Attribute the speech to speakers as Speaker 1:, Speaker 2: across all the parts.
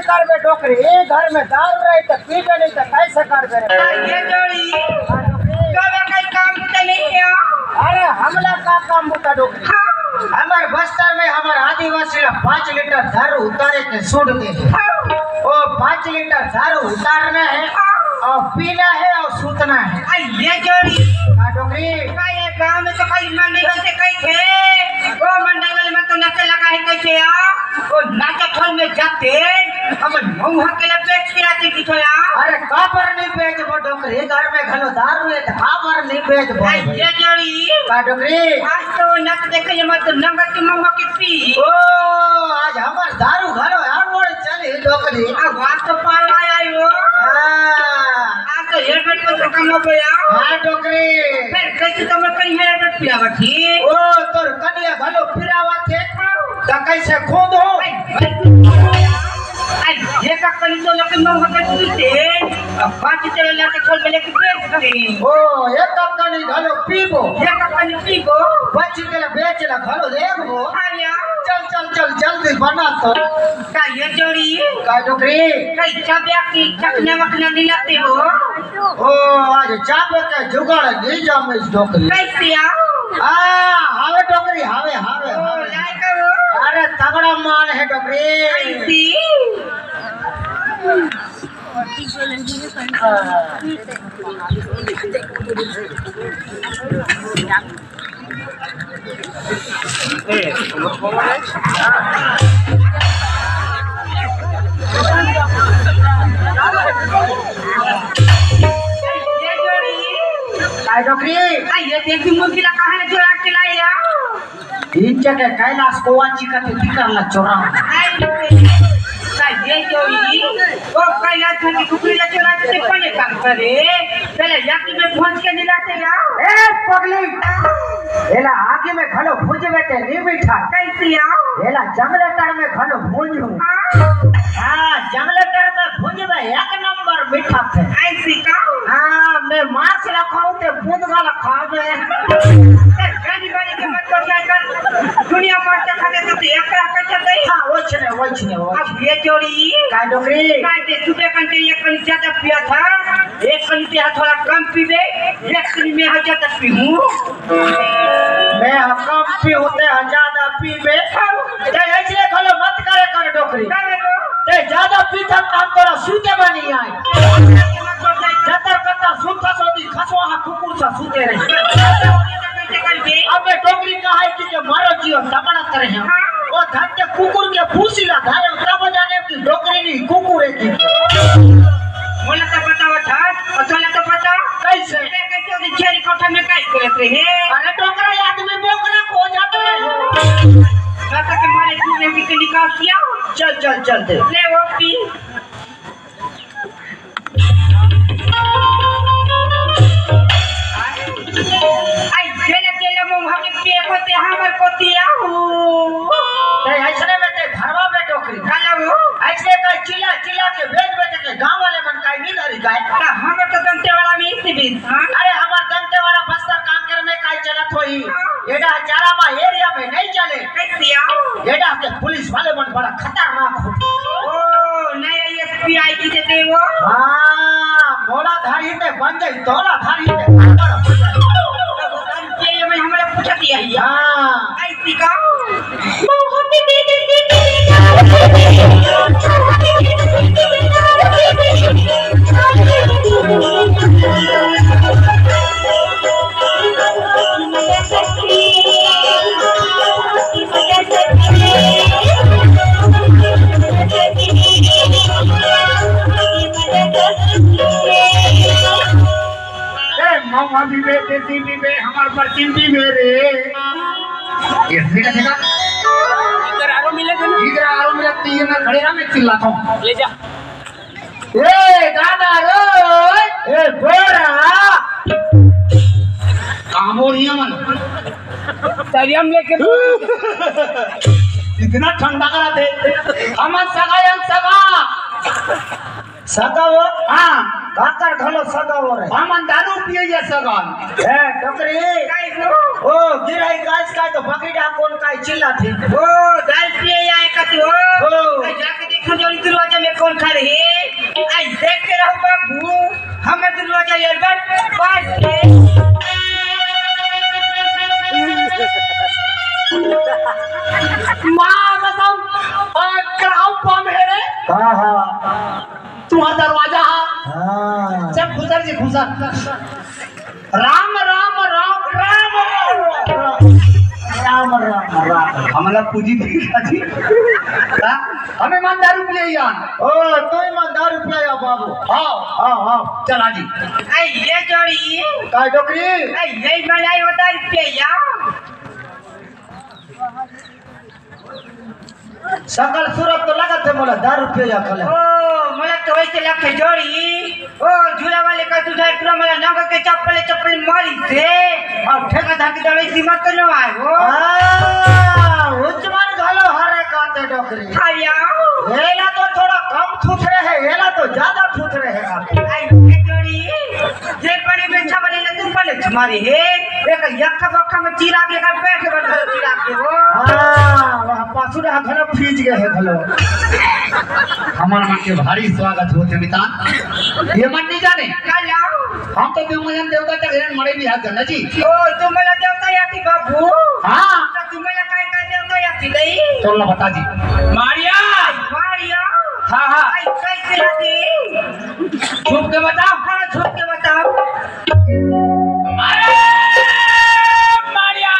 Speaker 1: कर बे डोकरी घर में दारू रही तो पीबे नहीं तो कैसे कर बे
Speaker 2: ये जोड़ी तो कई काम तो नहीं है।
Speaker 1: अरे हमला का काम बुता डोकरी हमारे बस्तर में हमारे आदिवासी 5 लीटर दारू उतारे के सूट दे वो 5 लीटर दारू उतारना है और पीना है और सूतना है।
Speaker 2: ये जोड़ी
Speaker 1: डोकरी
Speaker 2: ये गांव में तो कई मंडी से कई थे वो मंडी वाले में तो नशे लगा है कैसे यार वो नाटक हॉल में जाते हम मुंह के लपेट के आते की तो यार।
Speaker 1: अरे कापर नहीं बेच वो डोकरी घर में घलो दारू है कापर नहीं बेच वो
Speaker 2: ये जोड़ी
Speaker 1: का डोकरी
Speaker 2: आज तो नक देखे मत नंबर के मुंह के पी
Speaker 1: ओ आज हमार दारू घलो यार वो चले डोकरी
Speaker 2: अब बात तो पार आया हो आज तो हेलमेट पर काम हो गया।
Speaker 1: हां डोकरी
Speaker 2: फिर कैसे तुम कहीं हेलमेट पियावा थी
Speaker 1: ओ तोर कनिया घलो फिरावा थे त कैसे खोद हो
Speaker 2: ये का कहीं तो लेकिन मुंह के पीते अब बात चले लेके खोल के लेके बेच दे
Speaker 1: ओ एक कनी घलो पीबो
Speaker 2: ये का कहीं पीबो
Speaker 1: बच्ची के बेचला घलो देखबो
Speaker 2: आया
Speaker 1: चल चल चल जल्दी बना तो
Speaker 2: का ये जोड़ी
Speaker 1: का डोकरी
Speaker 2: कई चाबिया की चकने वकने दिलाते हो
Speaker 1: ओ आज चाबे के जुगाड़ नहीं जाम इस डोकरी
Speaker 2: कैसे
Speaker 1: आ हावे डोकरी हावे हावे हावे
Speaker 2: लाए करो
Speaker 1: अरे तगड़ा माल है डोकरी
Speaker 2: कैसी
Speaker 1: डोकरी
Speaker 2: ये देखी मुर्गी ला कहां है जोड़ा के लाया
Speaker 1: तीन जगह कैलाश कोवाची का टिकर ला चोरा
Speaker 2: ये जोड़ी वो कैलाश की कुकरी ला चोरा से कोने काम करे पहले याकी में पहुंच के दिलाते यार
Speaker 1: ए पगली एला आगे में घलो भुज बेटे नहीं बैठा
Speaker 2: कैसे यार
Speaker 1: एला जंगलेटर में घलो भुज हूं हां जंगलेटर में भुज में एक नंबर मीठा थे
Speaker 2: ऐसी का
Speaker 1: हां मैं मांस रखाऊं ते बूंद वाला खावे
Speaker 2: गाड़ी वाली के मत कर दुनिया में तो खाने तो एक कैसे दे
Speaker 1: हां वचने
Speaker 2: अब ये जोड़ी
Speaker 1: का डोकरी
Speaker 2: का दे सुबह कंटे एक कनी ज्यादा पिया था एक कनी पे थोड़ा कम पीबे एक कनी में हो जाता पीऊं
Speaker 1: मैं कम पी होते ज्यादा पीबे ते ऐसे घलो मत करे कर डोकरी ते ज्यादा पीता काम तोरा सूते बनी आए जतर कता सुनता सोदी खसवा कुकुर सा सूते रहे अबे डोकरी का है कि मारो जियो दबड़ा करे हैं ओ धक्के कुकुर के फूसीला धारे तब जाने की डोकरी नहीं कुकुर है की
Speaker 2: बोला तो बताओ था और चला तो पता
Speaker 1: कैसे
Speaker 2: कैसे उस छेरी कोठा में काई करत रहे
Speaker 1: अरे डोकरा आदमी बोकरा खो जाता है
Speaker 2: कहता के मारे तू ने भी निकाल किया
Speaker 1: चल चल चल दे
Speaker 2: ले वो पी आई चले चले मुंह के पे कोते हमर कोतिया
Speaker 1: ते ऐसने में ते घरवा में डोकरी
Speaker 2: खाला वो
Speaker 1: ऐसे का चिल्ला चिल्ला के बेच के गांव वाले मन काई नहीं धरी गाय
Speaker 2: ता हम तो दंते वाला में इसी भी
Speaker 1: अरे हमार दंते वाला बस्तर कांकर में काई चलत होई एडा चारामा एरिया में नहीं चले
Speaker 2: कैसे आओ
Speaker 1: एडा के पुलिस वाले मन बड़ा खतरनाक हो
Speaker 2: ओ नया एसपीआई की देते वो
Speaker 1: हां मोला धारी ते बन जाई तोला धारी ते
Speaker 2: ये में हमरा पूछ दिया
Speaker 1: हां
Speaker 2: ऐसी का
Speaker 1: मामा भी बेटे भी बे हमार पर चिंती मेरे ये देखा देखा
Speaker 2: इधर आरो मिले
Speaker 1: तीन ना खड़े ना मैं चिल्लाता हूं
Speaker 2: ले जा
Speaker 1: ए दादा रो ए बोरा काम हो रही है मन
Speaker 2: तरियम लेके
Speaker 1: इतना ठंडा करा दे हम सगा सगा वो हां काकर घलो सगा वो रे हम दारू पिए ये सगान ए टकरी ओ गिराई गाइस का तो बकरी डा कौन का चिल्ला थी
Speaker 2: ओ दाल पिए आए का तू ओ जाके देखो जो दरवाजे में दिन हो जाए यार बस
Speaker 1: माँ बताऊं कराऊ कौन है रे?
Speaker 3: हाँ हाँ
Speaker 1: तुम्हारा दरवाजा
Speaker 3: हाँ
Speaker 1: सब खुसर जी खुसर राम राम राम राम
Speaker 3: राम राम राम
Speaker 1: हमारा पूजी थी हमें मान दारू पिए यान
Speaker 3: ओ तो ईमानदार रुपया बाबू
Speaker 1: हाँ
Speaker 3: हाँ हाँ
Speaker 1: चला जी
Speaker 2: आई ये जोड़ी
Speaker 3: काय डोकरी
Speaker 2: आई ये मलाई होता रुपया
Speaker 3: सकल सूरत तो लगा थे मोला 10 रुपया कल
Speaker 2: ओ मला तो ऐसे लगे जोड़ी ओ झूला वाले का तुझा पूरा मला नाग के चप्पल चप्पल मारी से और ठेका धाकी दवाई सीमा तो न आए वो
Speaker 3: उच्चमान घालो हरे काते डोकरी
Speaker 2: आया
Speaker 3: हेला तो थोड़ा कम थूथ रहे है हेला तो ज्यादा थूथ रहे है
Speaker 2: आई ये जोड़ी जे बड़े बेचा वाले ने तुम पले तुम्हारे है एक यक्का बक्का में चीरा के का बैठ के बैठ चीरा के वो
Speaker 3: हाँ वहाँ पासुरा घलो फ्रीज गए है घलो
Speaker 1: हमारा मन के भारी स्वागत होते मितान ये मन नहीं जाने
Speaker 2: काला
Speaker 1: हम तो देवमयन देवता का हिरण मरे भी हाथ करना जी
Speaker 2: ओ तुम मला देवता याती बाबू
Speaker 1: हाँ
Speaker 2: तुम मला काय देवता याती नहीं
Speaker 1: तो ला बता जी मारिया
Speaker 2: मारिया
Speaker 1: हाँ हाँ
Speaker 2: आई कैसे लाती
Speaker 1: छुप के बताओ
Speaker 2: हाँ छुप के बताओ
Speaker 1: अरे मारिया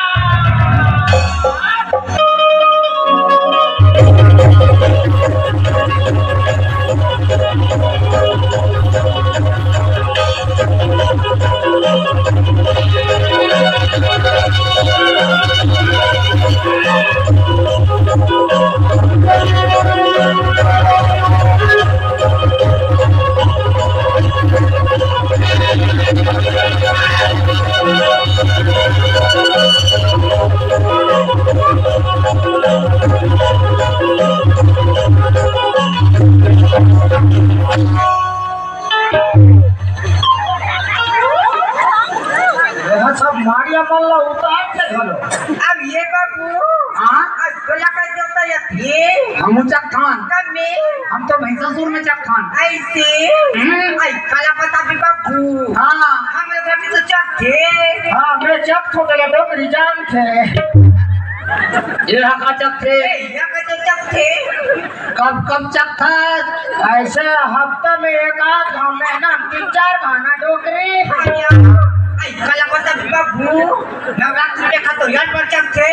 Speaker 3: यहाँ सब मारिया मल्ला उतार के घलो
Speaker 2: अब ये बाबू
Speaker 1: हाँ
Speaker 2: आज बोला काय देवता याती
Speaker 1: हम चक खान
Speaker 2: कब में
Speaker 1: हम तो भैंसासुर में चक खान
Speaker 2: ऐसे आई काला पता भी बाबू
Speaker 1: हाँ
Speaker 2: हम लोग अभी तो चक्के
Speaker 3: हाँ मैं चक थो गया डोकरी जान थे
Speaker 1: ये हका चक थे
Speaker 2: यहाँ का तो चक्के
Speaker 1: कब कब चक था
Speaker 3: ऐसे हफ्ते में एक आध महीना 3-4 खाना डोकरी
Speaker 2: आई काला पता भी बाबू नवरात्र देखा तो यार पर चक्के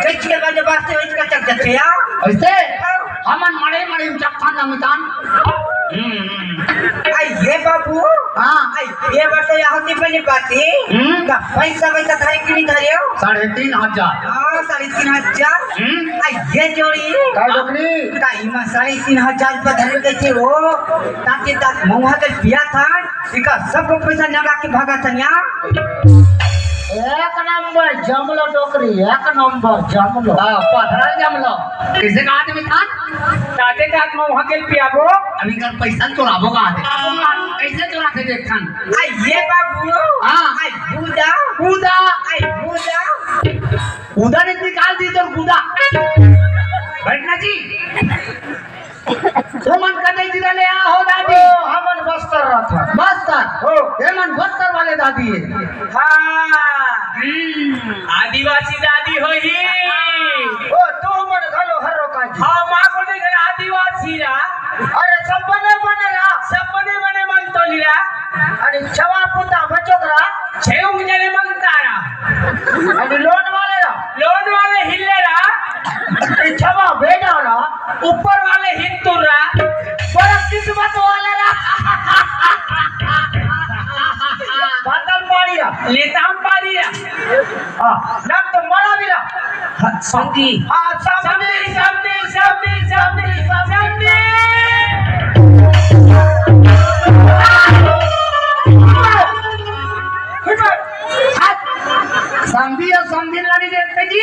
Speaker 2: किसके बाद वास्ते इसका चक जाते यार
Speaker 1: ऐसे हमन मरे मरे चक खान ना मितान
Speaker 2: आई ये बाबू
Speaker 1: हाँ
Speaker 2: आई ये बात तो यहाँ होती पहली बाती का पैसा पैसा थारे की नहीं थारे हो
Speaker 1: 3,500
Speaker 2: हाँ 3,500 आई ये जोड़ी
Speaker 3: काय डोकरी
Speaker 2: ताई में 3,500 रुपया धरे कैसे हो ताकि ताक महुआ के बिया था इका सब पैसा लगा के भागा था यहाँ
Speaker 3: एक नंबर जमलो डोकरी एक नंबर जमलो
Speaker 1: पथरा जमलो किसे का आदमी था
Speaker 2: ताते ताक महुआ के पियाबो
Speaker 1: अभी कर पैसा चुराबो का आते कैसे चुराते देखन
Speaker 2: आई ये बाबू
Speaker 1: हाँ
Speaker 2: आई बूदा
Speaker 1: कूदा
Speaker 2: आई बूदा
Speaker 1: कूदा ने निकाल दी तो कूदा बैठना जी तो मन का नहीं दिला ले आ हो दादी
Speaker 3: हमन बस्तर रहा था
Speaker 1: बस्तर
Speaker 3: हो
Speaker 1: ये मन बस्तर वाले दादी है
Speaker 2: हाँ
Speaker 4: आदिवासी दादी हो ही
Speaker 3: ओ तू मन घलो हरो काजी
Speaker 4: हाँ माँ को देख आदिवासी रा
Speaker 3: अरे सब बने रहा
Speaker 4: सब बने बने मन तो लिरा
Speaker 3: अरे छवा पुता बचोकरा
Speaker 4: छे मुझे मंगता रा
Speaker 3: अरे लोन वाले रहा
Speaker 4: लोन वाले हिले रा
Speaker 3: छवा बेटा रहा
Speaker 4: ऊपर वाले हिंदू रा
Speaker 3: बड़ा किस्मत वाले रहा बादल पाड़ी रहा
Speaker 4: लेताम पारी रा
Speaker 3: हाँ नाम तो मरा भी रहा
Speaker 4: संगी
Speaker 3: हाँ
Speaker 4: समझी समझी समझी समझी समझी
Speaker 1: समझी और समझी लानी देखते जी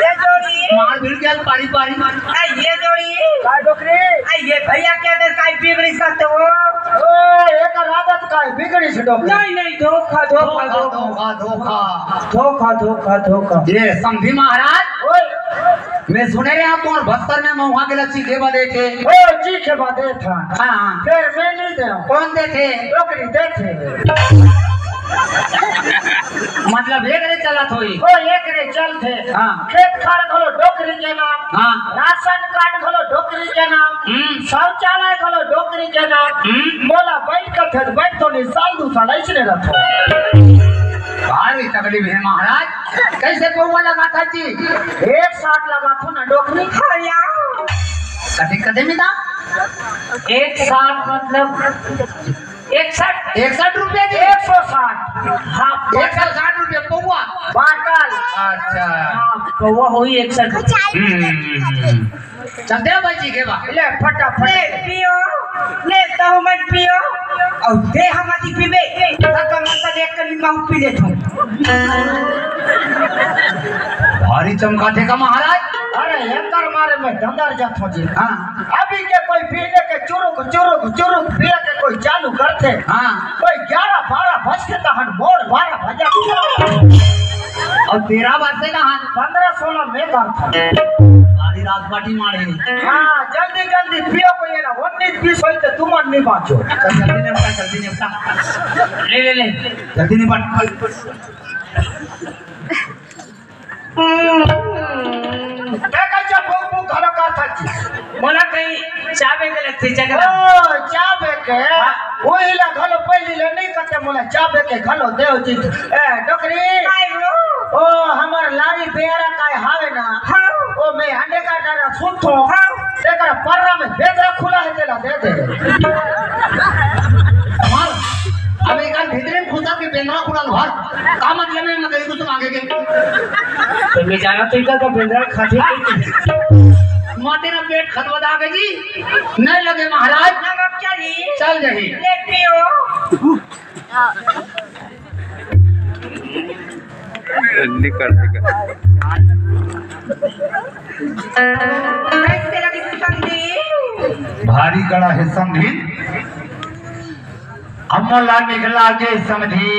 Speaker 2: ये जोड़ी
Speaker 1: मार भिड़ गया पारी पारी
Speaker 2: आई ये जोड़ी
Speaker 3: काय डोकरी
Speaker 2: आई ये भैया क्या देर काय बिगड़ी सकते हो
Speaker 3: ओ एक रात का बिगड़ी से डोकरी
Speaker 2: नहीं नहीं धोखा धोखा
Speaker 1: धोखा
Speaker 2: धोखा
Speaker 1: धोखा धोखा
Speaker 2: धोखा धोखा धोखा
Speaker 1: ये समझी महाराज
Speaker 3: ओए
Speaker 5: मैं सुने रहे आप और बस्तर में महुआ के लच्छी खेबा देखे।
Speaker 1: ओ जी के बाद था
Speaker 5: हाँ
Speaker 1: फिर मैं नहीं दे
Speaker 5: कौन देखे?
Speaker 1: डोकरी देते
Speaker 5: मतलब एक रे चला थोड़ी।
Speaker 1: ओ एक रे चल थे
Speaker 5: हाँ।
Speaker 1: खेत खार खोलो डोकरी के नाम
Speaker 5: हाँ।
Speaker 1: राशन कार्ड खोलो डोकरी के नाम शौचालय खोलो डोकरी के नाम मोला बैठ कर थे बैठ तो नहीं साल दो साल ऐसे रखो
Speaker 5: भारी तकलीफ है महाराज। कैसे पौवा लगा था जी?
Speaker 1: एक साथ लगा था ना डोकरी
Speaker 5: कभी कदे में था
Speaker 4: एक साथ मतलब 61
Speaker 5: रुपए जी।
Speaker 1: 160
Speaker 4: हाँ
Speaker 5: 160 रुपए पौवा।
Speaker 1: बाटल
Speaker 5: अच्छा
Speaker 4: तो वो हुई 61।
Speaker 5: चलते हैं भाई जी के बा।
Speaker 1: ले फटाफट
Speaker 2: ले पियो ले तो मत पियो और दे हमारी पीबे तक मत देख कर मैं पी लेता हूं।
Speaker 5: भारी चमका थे का महाराज।
Speaker 1: अरे एकर मारे में डंगर जात हो जी
Speaker 5: हाँ
Speaker 1: अभी के कोई पीने के चुरुक पिए के कोई चालू करते
Speaker 5: हाँ
Speaker 1: कोई 11-12 बज के तहन मोर 12 बजे
Speaker 5: और 13 बात से कहा
Speaker 1: 15-16 में करता
Speaker 5: भारी रात पार्टी मारे।
Speaker 1: हाँ जल्दी पियो कोई ना 19-20 होई तो तुम नहीं बाँचो
Speaker 5: जल्दी निपटा
Speaker 4: ले
Speaker 5: जल्दी निपट।
Speaker 1: क्या कच्चा भूख घरो करता जी
Speaker 4: बोला कहीं चाबे के लगते जगह
Speaker 1: ओ चाबे के वही ला घलो पहली ले नहीं करते मोला चाबे के घलो देव जी ए डोकरी ओ हमर लारी बेरा काय हावे ना ओ मैं हंडे का डरा सुनतो तेरा पर्रा में बेदरा खुला है तेला दे दे
Speaker 5: हमार अब एक भीतरे में खुदा के बेंगरा खुला घर का मतलब है मगर कुछ मांगे के
Speaker 4: तो मैं जाना तो इधर का बेंद्रा खाते
Speaker 5: माते ना पेट खतवदा के जी नहीं लगे महाराज।
Speaker 2: नमक चली
Speaker 5: चल रही
Speaker 2: ले पियो
Speaker 6: निकल
Speaker 2: कैसे लगी संदी
Speaker 5: भारी गड़ा है समझी अमला निकला के समझी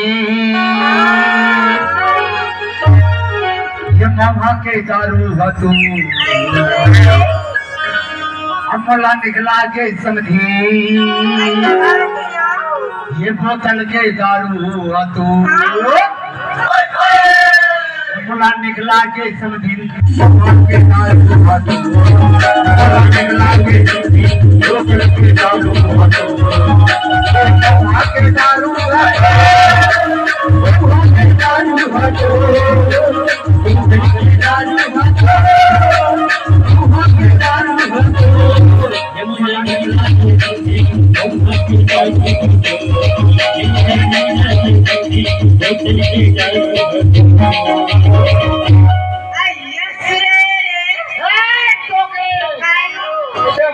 Speaker 5: ये मामा के दारू हतू अमला निकला के समझी ये बोतल के दारू हतू अमला निकला के समझी मामा के दारू हतू अमला निकला के समझी बोतल के दारू हतू मामा के दारू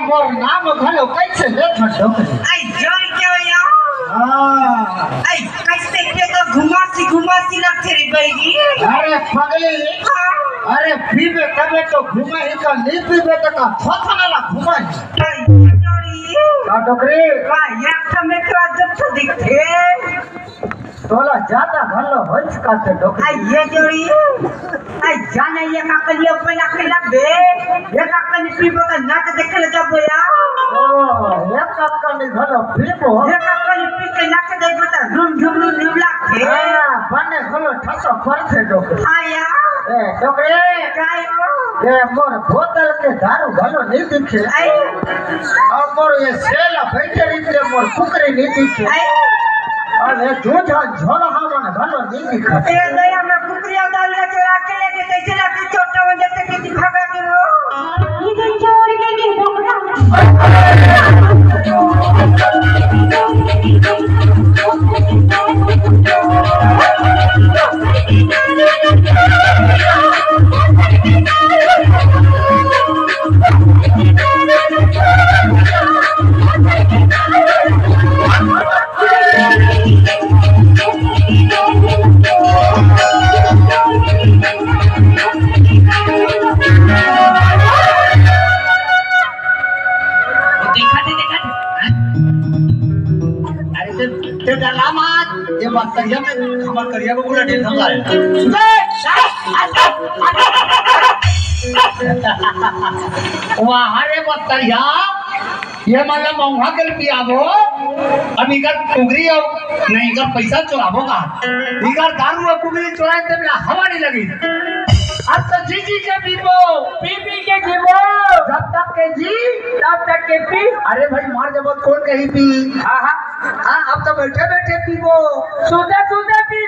Speaker 1: मोर नाम घलो कैसे ले डोकरी
Speaker 2: आई जोर क्या या
Speaker 1: हाँ
Speaker 2: आई कैसे के तो घुमासी लगते रे बैगी
Speaker 1: अरे पगली अरे पीबे तबे तो घुमा ही का नहीं पीबे तो का थोथना ला घुमा ही
Speaker 2: आई जोरी
Speaker 1: का डोकरी
Speaker 2: वाह एक समय तो जब तो दिखते
Speaker 1: तोला ज्यादा घलो होइस का ते डोकरी
Speaker 2: आई ये जोरी आई जाने ये का कलियो पे ना खिला बे ये का कनि पीबो का नाच देखल जब या
Speaker 1: ओ एक कनी घलो पीबो
Speaker 2: ये का कनि पी के नाच देखबो त झुम झुम लागते
Speaker 1: हां बने घलो ठसो करथे डोकरी
Speaker 2: आया
Speaker 1: ए डोकरी
Speaker 2: काय
Speaker 1: ये मोर बोतल के दारू घलो नहीं दिखे
Speaker 2: आई
Speaker 1: और मोर ये सेला बैठे रिते मोर कुकरी नहीं दिखे
Speaker 2: आई
Speaker 1: अरे झूठा झोला हावन घलो नहीं दिखे
Speaker 2: ए दया में कुकरिया डाल के चोरा के लेके कैसे ना कि छोटा हो जाते कि भागा के वो ये चोर के भोगरा
Speaker 5: ये बात करिया में हमार करिया को पूरा ढेर समझा है वहाँ रे बस्तरिया ये मतलब मौहा के पियाबो अब इधर कुगरी हो नहीं इधर पैसा चुराबो का इधर दारू और कुगरी चुराए ते मेरा हवा नहीं लगी
Speaker 1: अब तो जी जी के पीबो
Speaker 4: पी के जीवो
Speaker 1: जब तक के जी
Speaker 4: तब तक के पी।
Speaker 1: अरे भाई मार जब कौन कहीं पी
Speaker 4: हाँ हाँ
Speaker 1: हाँ अब तो बैठे बैठे पीबो
Speaker 4: सुते सुते पी।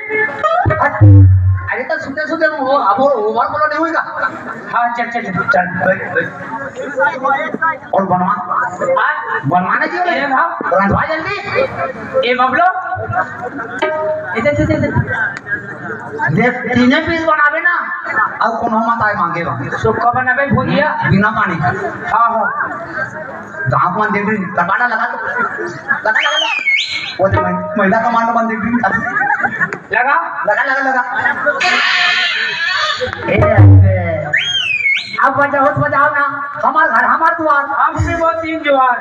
Speaker 1: अरे तो सुते सुते वो अब ओवर बोलो नहीं होगा
Speaker 4: हाँ चल चल
Speaker 1: चल और बनवाना जी
Speaker 4: ए भाव
Speaker 1: रंधवा जल्दी
Speaker 4: ए बबलो इधर
Speaker 1: देख तीने पीस बनावे ना अब कौन मत आए मांगेगा
Speaker 4: सुखा बनावे भुजिया
Speaker 1: बिना पानी
Speaker 4: हाँ हाँ
Speaker 1: जहाँ मान देख रही टमाटा लगा तो लगा वो तो महिला कमांडो मान देख रही
Speaker 4: लगा
Speaker 1: लगा लगा लगा अब बजाओ ना हमार घर हमार द्वार
Speaker 4: हम भी वो 3 जुआर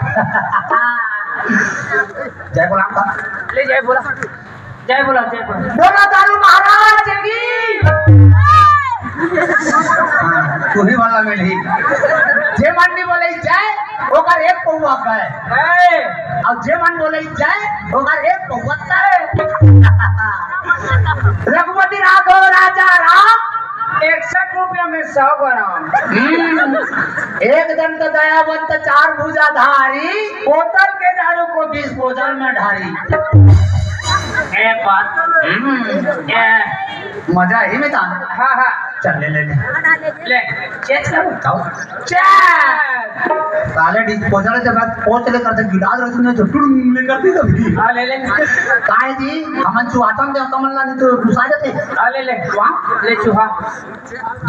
Speaker 1: जय गुलाम का
Speaker 4: ले जय बोला जय बोला जय बोला
Speaker 1: बोला दारू महाराज की तू ही वाला में नहीं जे मंडी बोले जय ओकर एक पौवा का है और जे मन बोले जय ओकर एक पौवा का है रघुपति राघव राजा राम
Speaker 4: 61 रुपया में 100 ग्राम
Speaker 1: एक दंत दयावंत 4 भुजाधारी बोतल के दारू को 20 बोतल में ढारी
Speaker 4: एक बात
Speaker 1: मजा ही में था
Speaker 4: हाँ हाँ
Speaker 1: चल ले
Speaker 4: ले चेक करो
Speaker 1: जाओ
Speaker 4: चेक
Speaker 1: साले डिस्पोजल से बात पहुंच ले करते गिलास रखी ने झुटुड़ ले करती कभी
Speaker 4: हाँ ले ले
Speaker 1: काय जी हमन चुआतम दे कमल नहीं तो घुसा जाते
Speaker 4: हाँ ले ले वहाँ ले चूहा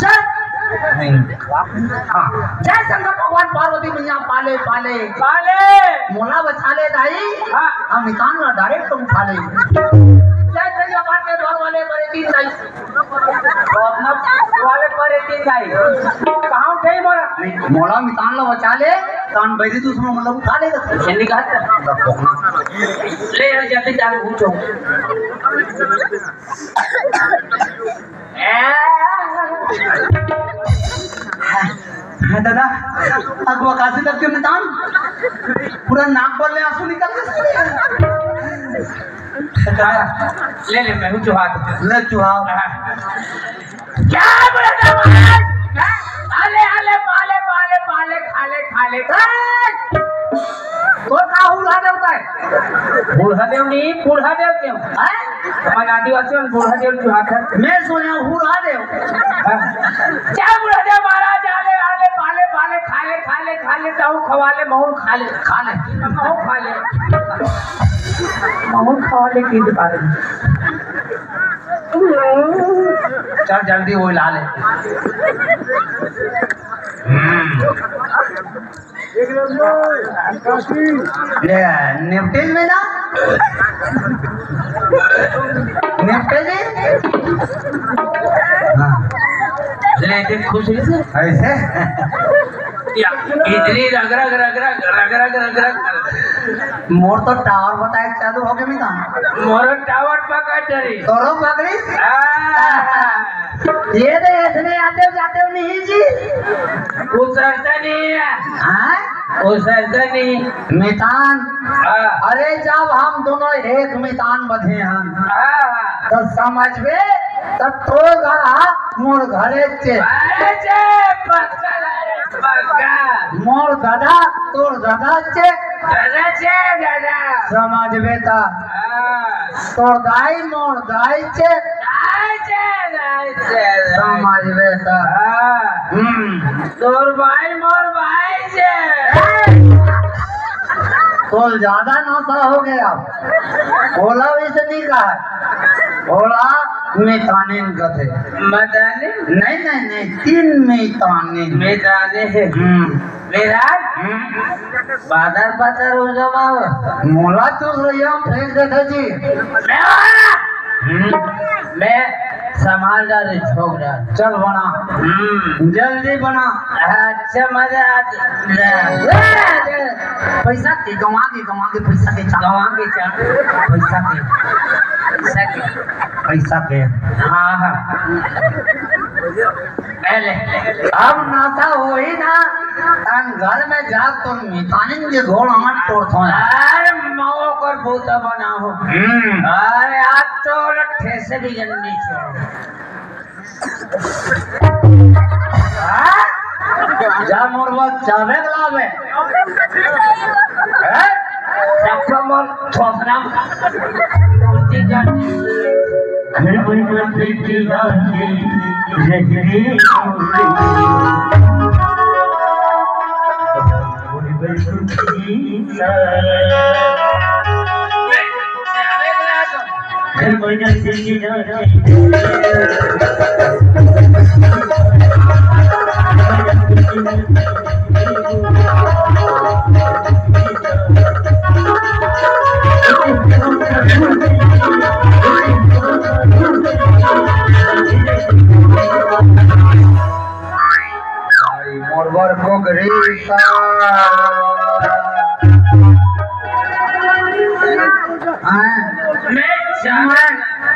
Speaker 1: जय हाँ जय शंकर भगवान पार्वती मैया पाले पाले
Speaker 4: पाले
Speaker 1: मोला बचा ले दाई
Speaker 4: हाँ
Speaker 1: हम निकाल ना डायरेक्ट तुम खा ले जय जय बात के द्वार वाले बड़े तीन दाई
Speaker 4: तो अपना वाले पर 3 खाई कहाँ उठाई बोला
Speaker 1: नहीं मोला निकाल लो बचा ले कान बैठी तू उसमें मतलब उठा लेगा
Speaker 4: हिंदी कहा ले यार जल्दी जाके पूछो
Speaker 1: हाँ दादा अगवा काशी तक के मैदान पूरा नाक बोलने आंसू निकल गए
Speaker 4: ले मैं हूँ चूहा
Speaker 1: ले चुहाओ
Speaker 4: क्या बोला आले आले पाले पाले पाले खाले खाले
Speaker 1: तो का हुआ देवता है
Speaker 4: बूढ़ा देव नहीं बूढ़ा देव क्यों हमारे आदिवासी में बूढ़ा देव चूहा था
Speaker 1: मैं सुना हुआ देव
Speaker 4: क्या बूढ़ा देव महाराज आले आले पाले पाले खाले खाले खाले ताऊ खवाले महू खाले खाले महू खाले महू खवाले की दुकान
Speaker 1: चल जल्दी वो ला ले ले निपटे में ना निपटे जी हाँ
Speaker 4: ले देख खुश है
Speaker 1: ऐसे
Speaker 4: या इतनी रग रग रग रग रग रग रग रग
Speaker 1: मोर तो टावर बताए चालू हो गए मैं
Speaker 4: मोर टावर पकड़ डरी
Speaker 1: तोरो पकड़ी ये तो ऐसे आते जाते हो नहीं जी
Speaker 4: उसरता नहीं है
Speaker 1: हाँ
Speaker 4: उसरता नहीं
Speaker 1: मैदान
Speaker 4: हाँ
Speaker 1: अरे जब हम दोनों एक मैदान बधे हम
Speaker 4: हाँ
Speaker 1: तो समझ में तब तो घर मोर घरे चे मोर दादा तोर दादा चे समझ में ता तोर दाई मोर दाई चे समझ में ता
Speaker 4: तोर भाई मोर भाई से
Speaker 1: तो ज्यादा नशा हो गया बोला वैसे नहीं कहा बोला मैदाने गधे
Speaker 4: मदाने
Speaker 1: नहीं नहीं नहीं 3 मैदाने
Speaker 4: मैदाने है मेरा बादर बादर हो जमाओ
Speaker 1: मोला तो रहिया फेंक देते जी
Speaker 4: मैं संभाल डाले छोकरा
Speaker 1: चल बना जल्दी बना
Speaker 4: अच्छा मजा
Speaker 1: पैसा के गवा के पैसा के
Speaker 4: गवा के
Speaker 1: पैसा के
Speaker 5: पैसा के
Speaker 4: हाँ हाँ पहले
Speaker 5: अब नाता वही ना तान घर में जा तो मितानिन के घोड़ हाथ तोड़तो है
Speaker 4: अरे माओ कर भूता बना हो अरे आज तो लट्ठे से भी जन्नी छोड़
Speaker 5: जा मोर बात चावे लावे
Speaker 4: सबका मोर ठोकना उल्टी जाती
Speaker 5: घर में देखी जाती रहने घर में देखी मोरवर को गरीसा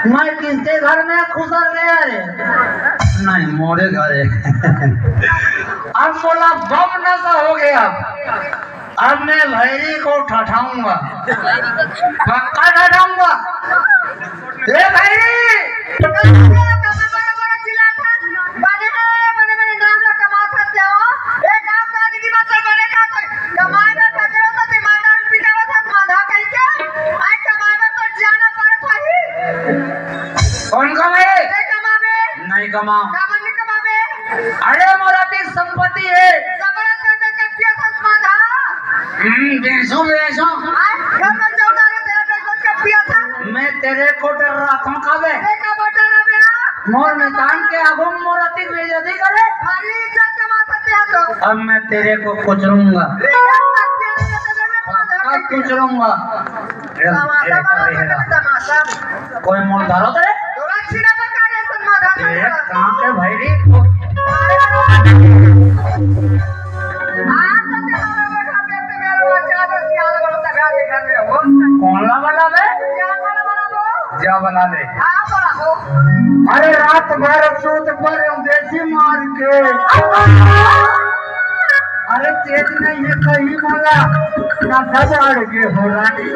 Speaker 5: मैं किसके घर में खुसर गया रे नहीं मोरे घर है अब बोला बम नशा हो गया अब मैं भैरी को ठठाऊंगा पक्का ठठाऊंगा ए भैरी कौन कमाए नहीं कमा अरे मोरा की संपत्ति है बेचो बेचो मैं तेरे को डर रहा था काबे मोर मैदान के आगू मोरती बेइज्जती करे अब मैं तेरे को कुचलूंगा कुचलूंगा कोई मोल धारो तेरे कहाँ के भैरी कौन ला वाला बे जा बना ले अरे रात भर सूत पर देसी मार के अरे तेज नहीं है कहीं माला ना सब अड़ के हो रानी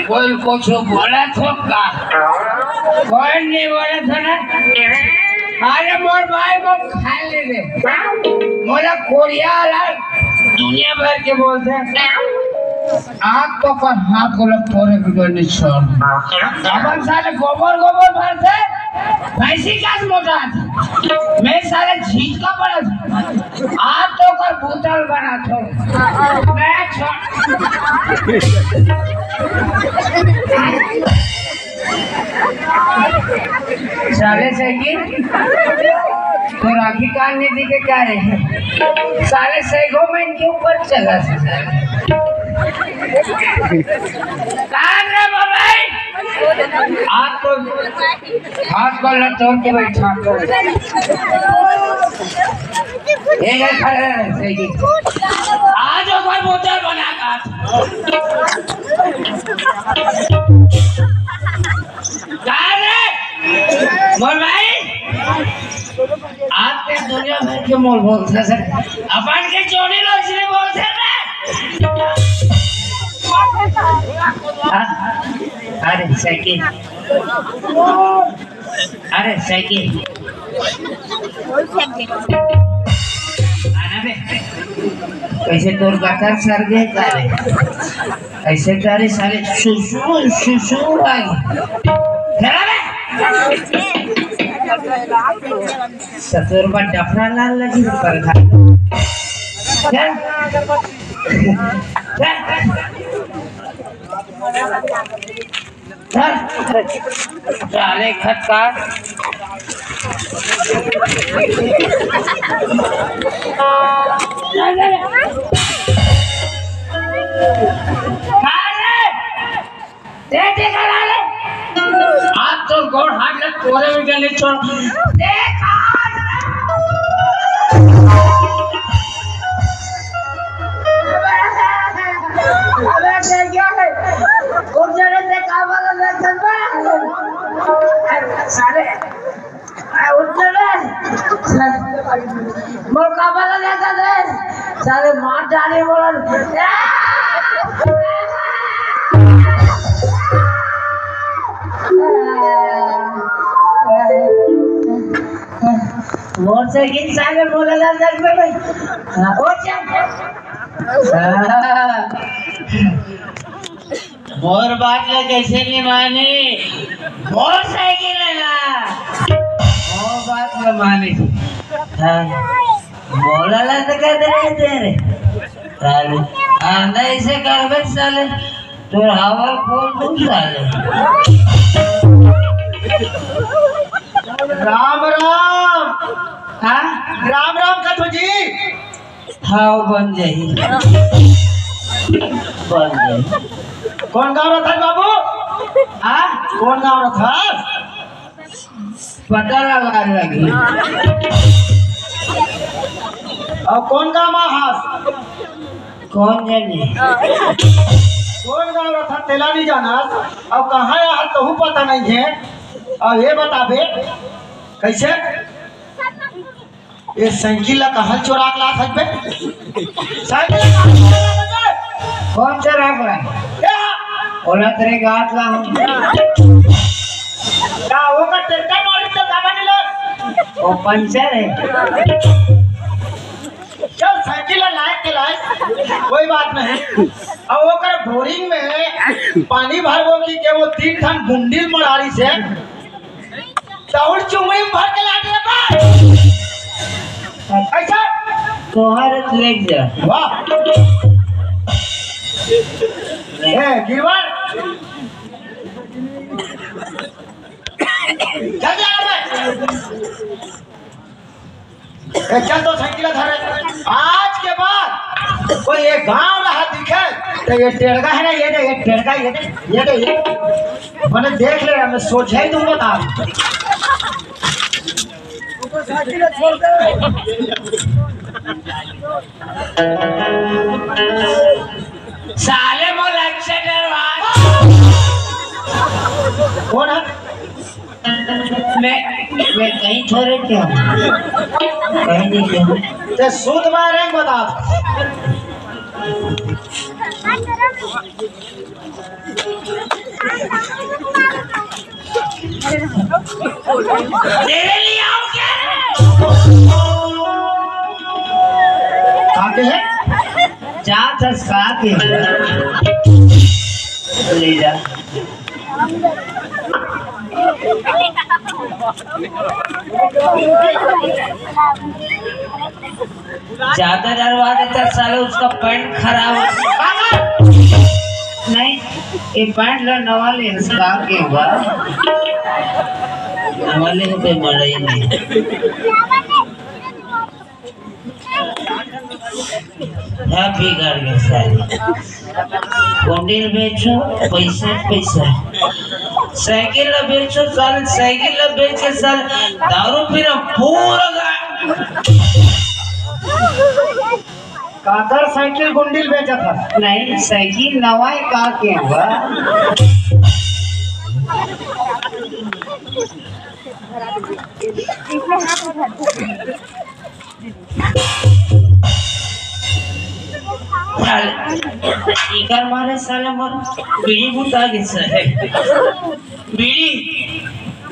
Speaker 4: कोई कुछ बोला तो का कोई नहीं बोला था ना अरे मोर भाई को खा ले रे मोला कोरिया वाला दुनिया भर के बोलते हैं आँख तो पर हाथ को लग तोरे बिगड़ नहीं छोड़ अपन साले गोबर गोबर भरते भैंसी का मोटा था मैं साले झीट का पड़ा था आप तो कर बोतल बना छोड़ मैं छोड़ साले सही तो राखी कान ने दिखे क्या रहे साले सही में इनके ऊपर चला कान रे भाई आप तो हाथ को लटोड़ के बैठा तो ये खड़े सही आज कोई बोतल बना मोल भाई आप के दुनिया भर के मोल बोलते सर अपन के चोरी लोग इसलिए बोलते हैं अरे साइकिल अरे साइकिल कैसे तोर कतर सर गए कारे ऐसे करे सारे सुसु ससुर पर डफरा लाल लगी पर साले खत काट हाथ तो गोड़ हाथ लग तोरे भी गले छोड़
Speaker 1: सारे मार डाले बोला मोटरसाइकिल साले बोला लग में भाई ओ
Speaker 4: मोर बात ले कैसे नहीं मानी मोटरसाइकिल है ना वो बात ले मानी बोला ला तो कर रहे तेरे साले आंधा इसे कर बे साले तो हवा खोल दूं साले
Speaker 1: राम राम
Speaker 4: हाँ
Speaker 1: राम राम कथू जी
Speaker 4: हाँ बन जाही बन जाही
Speaker 1: कौन गाँव रहा था बाबू
Speaker 4: हाँ
Speaker 1: कौन गाँव रहा था
Speaker 4: पता लगा लगी
Speaker 1: और कौन गाँव हास
Speaker 4: कौन जाने
Speaker 1: कौन गाँव रहा था तेला नहीं जाना अब कहाँ यहाँ तो पता नहीं है अब ये बताबे कैसे ये साइकिल ला कहाँ चोरा के लात हजबे साइकिल
Speaker 4: कौन सा रख रहा है ओला तेरे गात ला हूँ
Speaker 1: का वो का ट्रैक्टर मारी तो गावा नहीं ले
Speaker 4: वो पंचर है
Speaker 1: चल साइकिल ला लायक के लायक कोई बात नहीं अब वो कर बोरिंग में पानी भरबो की के वो 3 ठन गुंडील मरारी से दौड़ चुमड़ी में भर के लाट रे ऐसा
Speaker 4: तोहर लेक जा
Speaker 1: वाह ए गिरवर चल जा रे चल तो साइकिल धरे आज के बाद कोई ये गांव रहा दिखे तो ये टेढ़गा है ना ये टेढ़गा ये मैंने देख ले मैं सोचा ही दूंगा था
Speaker 4: साले मोल अच्छा डरवा
Speaker 1: कौन है
Speaker 4: मैं कहीं छोड़े क्या कहीं नहीं क्या
Speaker 1: ते सूद मारे बता
Speaker 4: तेरे लिए आओ क्या
Speaker 1: आते हैं
Speaker 4: चार दस के ले जा ज्यादा डरवा देता साले उसका पैंट खराब नहीं ये पैंट ला नवा ले इसका के हुआ नवा ले तो मर ही नहीं बिगड़ गया सारे गुंडील बेचो पैसा साइकिल ला बेचो साल साइकिल ला बेच के साल दारू पीना पूरा
Speaker 1: काकर साइकिल गुंडील बेचा था
Speaker 4: नहीं साइकिल नवाई का के हुआ इकर मारे साले मोर बीड़ी बुता के सहे बीड़ी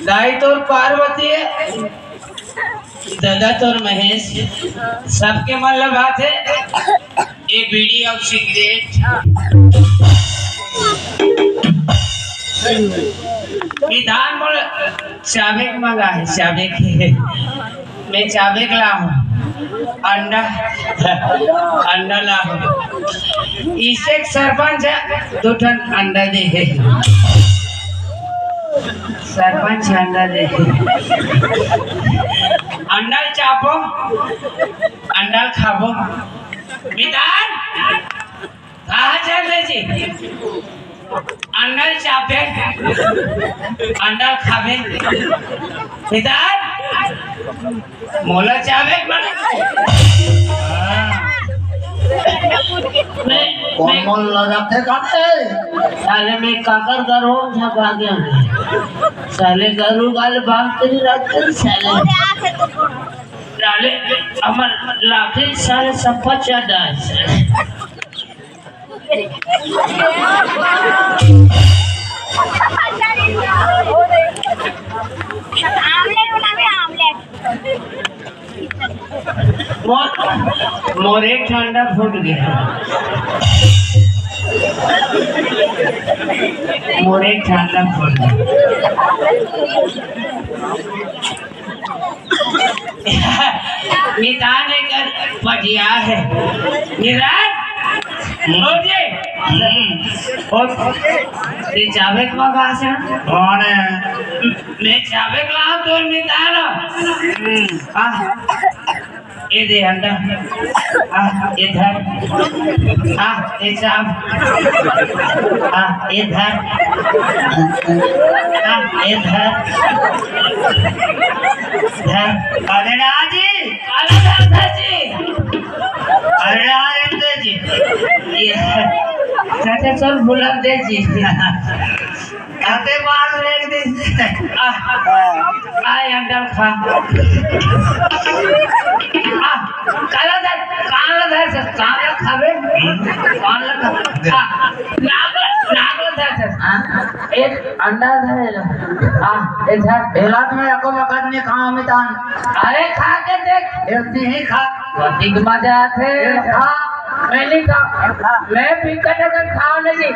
Speaker 4: दाई तोर पार्वती है दादा तोर महेश सबके मतलब बात है ये बीड़ी और सिगरेट विधान बोल चाबेक मंगा है चाबेक मैं चाबेक ला हूँ अंडा अंडा ला इसे सरपंच दो ठन अंडा दे है सरपंच अंडा दे अंडा चापो अंडा खाबो विधान कहाँ चल रही जी अंडा चापे अंडा खावे विधान मोला चावे
Speaker 1: कौन मन लगाते काटे
Speaker 3: साले में काकर करो झपा गया साले गरु गाल बाग तेरी रात तेरी साले
Speaker 4: डाले
Speaker 3: अमर लाठी साले सब बचा डाल
Speaker 4: मोरे ठंडा फूट गया मोरे ठंडा फूट गया निदान कर बढ़िया है निदान मुझे ये चावे का कहाँ से
Speaker 1: कौन है
Speaker 4: मैं चावे का तो निदान ये दे अंडा इधर ये चाव इधर इधर
Speaker 1: अरे राजी अरे आनंद जी
Speaker 4: चाचा चल बुला दे जी
Speaker 1: आते मार रेड दे
Speaker 4: आय अंडा खा काला खावे
Speaker 3: एक अंडा है इधर
Speaker 1: इलाज में एको मकान नहीं खा मितान
Speaker 3: अरे खा के देख
Speaker 1: एक ही खा
Speaker 3: अधिक मजा आते
Speaker 1: खा
Speaker 3: पहली का मैं भी कटकर खाओ नहीं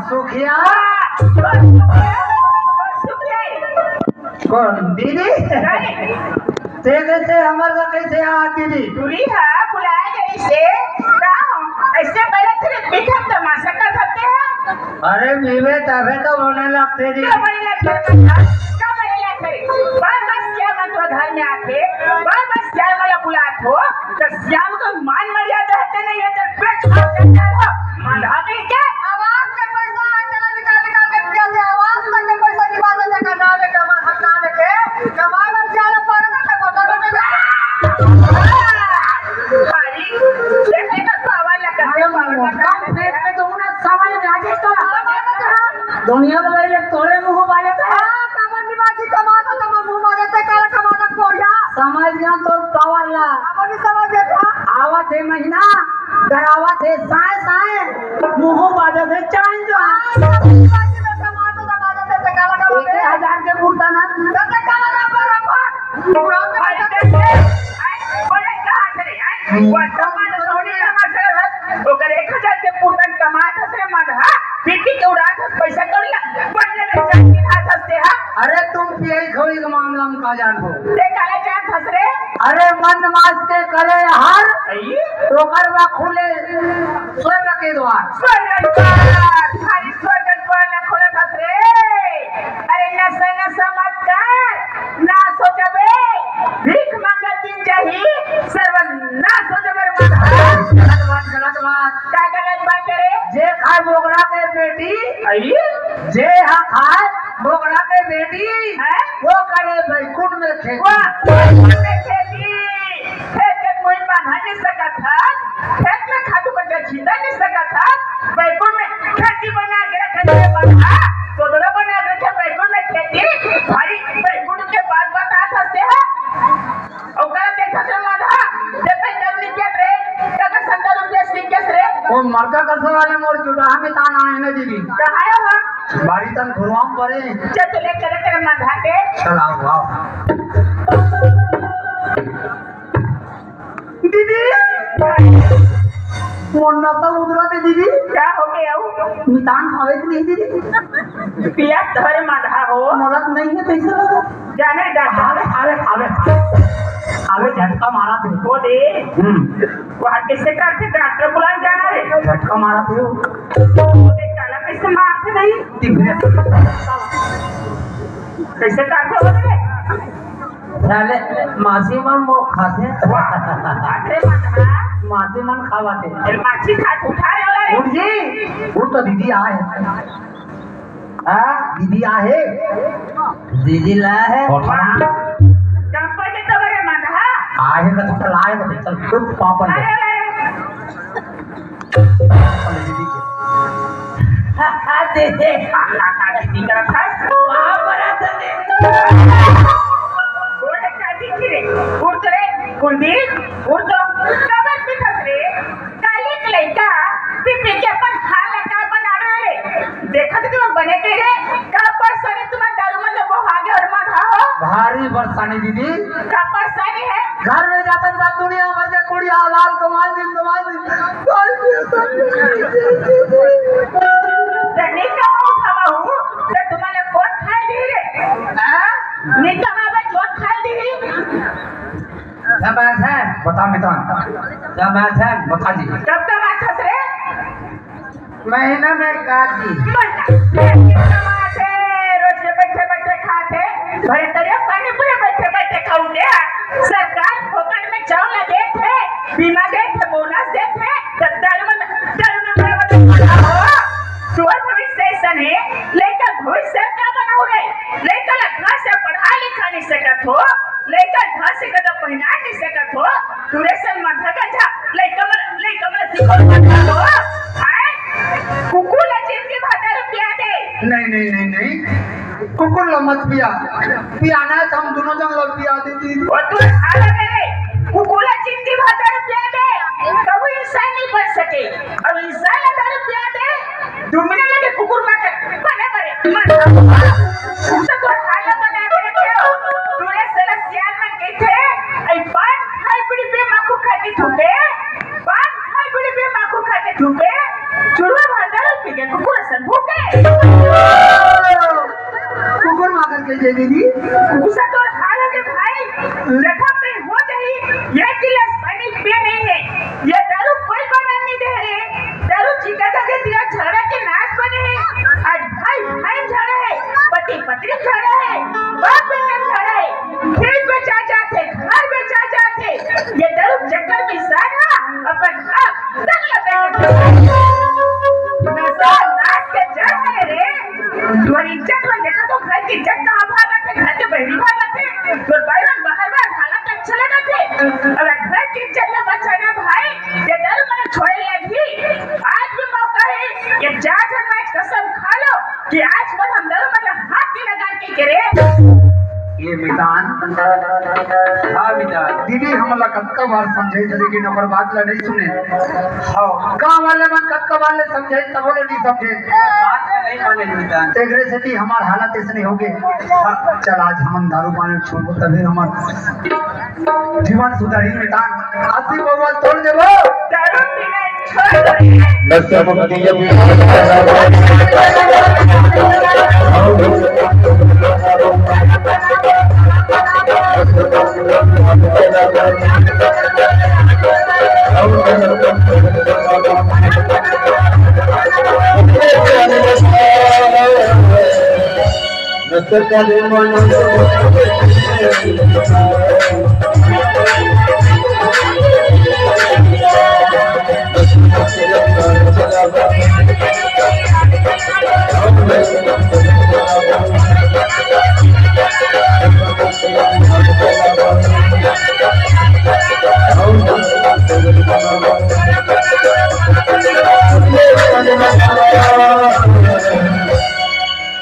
Speaker 1: सुखिया कौन दीदी ते कैसे हमारे कैसे आ दीदी
Speaker 2: दूरी है बुलाया गई से ऐसे पहले तेरे पीछे तमाशा कर सकते हैं
Speaker 1: अरे मीवे तबे तो होने लगते जी
Speaker 2: क्या बने लगते क्या बने लगते बस क्या मत घर में आके बस क्या वाला बुलात हो तो श्याम को मान मर्यादा रहते नहीं है तो पेट खा जाता है मंदा के क्या आवाज के पैसा चला निकाल के क्या से आवाज तक के पैसा निकाल दे करना ले कमा हटा के कमा में चला पड़ना तो बोतल में भाई देखने का सवाल लगा है पेट में तो ना सवाल राजेश तो
Speaker 3: दुनिया में ले तोड़े मुंह वाले थे
Speaker 2: कमर निवासी कमाता तम मुंह मारे ते काला कमाता कोरिया
Speaker 3: समझ गया तो पावर ला
Speaker 2: अब समझ देता
Speaker 3: आवत है महीना डरावत है साए साए मुंह बाजा से चांद जो
Speaker 2: कमाता दबाता ते काला कमाता
Speaker 3: 1000 के मुर्दा ना
Speaker 2: ते काला बराबर पूरा बोले का करे वो कमाता थोड़ी कमाता है ओकर 1000 के पुरतन कमाता से पैसा कौड़ी का बनने में जाती हाथ हंसते हा
Speaker 1: अरे तुम पियई खोई के मामला में का जान हो
Speaker 2: ते काला चांद हंस रे
Speaker 1: अरे मन मास के करे हार
Speaker 2: आई
Speaker 1: तो करवा खुले स्वर्ग के द्वार
Speaker 2: स्वर्ग द्वार खाली स्वर्ग द्वार ना खोले हंस रे अरे न मत कर ना सोचबे भीख मांगा दिन जाही सर्वनाश हो जबर मन
Speaker 1: गलत बात
Speaker 2: का गलत बात करे
Speaker 1: जे खाए बोगड़ा के बेटी
Speaker 2: आई
Speaker 1: जे हा खाए बोगड़ा के बेटी
Speaker 2: है
Speaker 1: वो करे बैकुंठ में खेती
Speaker 2: वाह में खेती खेत के कोई बना नहीं सका था खेत में खादू बच्चा छीटा नहीं सका था बैकुंठ में खेती बना के रखे थे बना तो दोनों बना के रखे बैकुंठ में खेती भारी बैकुंठ के बाद बता था से है और कल देखा से माधा जब जल्दी क्या रे का संदर रुपया सीख रे
Speaker 1: वो मरका करने वाले मोर जुड़ा हमें ताना है ना दीदी
Speaker 2: कहाँ है वहाँ
Speaker 1: बारी तन घुरवाम पड़े
Speaker 2: चल ले करे माधा के
Speaker 1: चल आओ वाह दीदी मोन्ना तो उधरा दे दीदी
Speaker 2: क्या हो गया वो
Speaker 1: मितान खावे कि नहीं दीदी
Speaker 2: पिया धरे माधा हो
Speaker 1: मोलत नहीं है कैसे लगा
Speaker 2: जाने डॉक्टर
Speaker 1: आवे झटका मारा थे
Speaker 2: वो दे वहाँ कैसे करते डॉक्टर बुलाने जाना रे
Speaker 1: झटका मारा थे
Speaker 2: वो दे काला कैसे मारते नहीं कैसे करते हो रे
Speaker 1: साले मासी मन मो खाते
Speaker 2: अरे माधा
Speaker 1: मासी मन खावाते
Speaker 2: ये माछी खा उठा रे वाला रे
Speaker 1: उठ जी उठ तो दीदी आए दीदी आहे दीदी ला है
Speaker 2: कंपा के तो बड़े माधा
Speaker 1: आहे का तो चल आए का चल खूब पापन
Speaker 2: अरे
Speaker 1: दीदी के
Speaker 2: हा दे दीदी का था वहाँ पर आता दे बोले क्या दिखी रे उठ रे कुंडी उठ तो कबर भी खस रे काली लड़का पिपी के अपन खाला का बना रे देखा तो तुम बने के रे का परसानी तुम दारू में लगो आगे और माधा हो
Speaker 1: भारी बरसानी दीदी
Speaker 2: का परसानी है
Speaker 1: घर में जाता था दुनिया भर के कुड़ी हालाल कमाल दिन
Speaker 2: नहीं का उठावा हूँ तो तुम्हारे कोट खाई दी रे नहीं कमावे कोट खाई दी
Speaker 1: बात है बता मितान क्या बात है बता जी
Speaker 2: कब का बात हंस रे
Speaker 1: महीना में काटी
Speaker 2: कमाते रोज के बैठे बैठे खाते भरे तरिया पानी पूरे बैठे बैठे खाऊंगे सरकार फोकट में चावल देते बीमा देते बोनस देते दारू में सुअर भविष्य ऐसा है लेकर भविष्य क्या बना हो गए लेकर घर से पढ़ा लिखा नहीं सकत हो लेकर घर से कदम पहना नहीं सकत हो दुरेशन माथा का था लेकर सिखो माथा हो कुकुर जिनकी भाता रुपया दे
Speaker 1: नहीं कुकुर लो मत पिया पियाना है तो हम दोनों जन लोग पिया देती
Speaker 2: और तू हाल मेरे कुकुर जिनकी भाता रुपया दे कभी इंसान नहीं बन सके अब इंसान का रुपया दे 2 महीने लगे कुकुर मार बने बने तो तो हाल बना के रखे तूने साला सियार में गए थे आई पान खाई पड़ी पे माखू खा के थूके पान खाई पड़ी पे माखू खा के थूके चुरवा भाता रुपया कुकुर सन भूखे
Speaker 1: कुकुर मार के दे दीदी
Speaker 2: उसे तो हाल के भाई देखो कहीं हो जाए ये गिलास पानी पे नहीं है ये दारू कोई बना नहीं दे रहे दारू चिका के दिया झड़ा के नाश बने हैं आज भाई झड़ा है पति पत्नी झड़ा है बाप बेटा झड़ा है खेत बेचा जाते घर बेचा जाते ये दारू चक्कर में सारा अपन आप तक लपेट नशा नाच के जाते रे तुम्हारी इज्जत में देखा तो घर की इज्जत कहाँ भागा थे घर के बहनी भागा थे तो भाई बाहर भागा तो अच्छा लगा थे अगर घर की इज्जत में बचाना भाई ये डर मैंने छोड़े लगी आज भी मौका है ये जांच और मैच कसम खा लो कि आज पर हम डर मतलब हाथ नहीं लगा के गिरे
Speaker 1: ये बेटा हाँ विधान
Speaker 5: दीदी हमला कत्का बार समझे लेकिन ओकर बात ला नहीं सुने हाँ गांव वाले मन कत्का बार ले समझे तब ले नहीं समझे
Speaker 1: बात का नहीं माने विधान
Speaker 5: तेगरे से कि हमार हालत ऐसे नहीं होगे चल आज हम दारू पानी छोड़ो तभी हमार जीवन सुधारी बेटा आती भगवान तोड़ देबो
Speaker 2: दारू पीना छोड़ दो
Speaker 5: नशा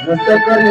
Speaker 5: मुक्ति
Speaker 3: कर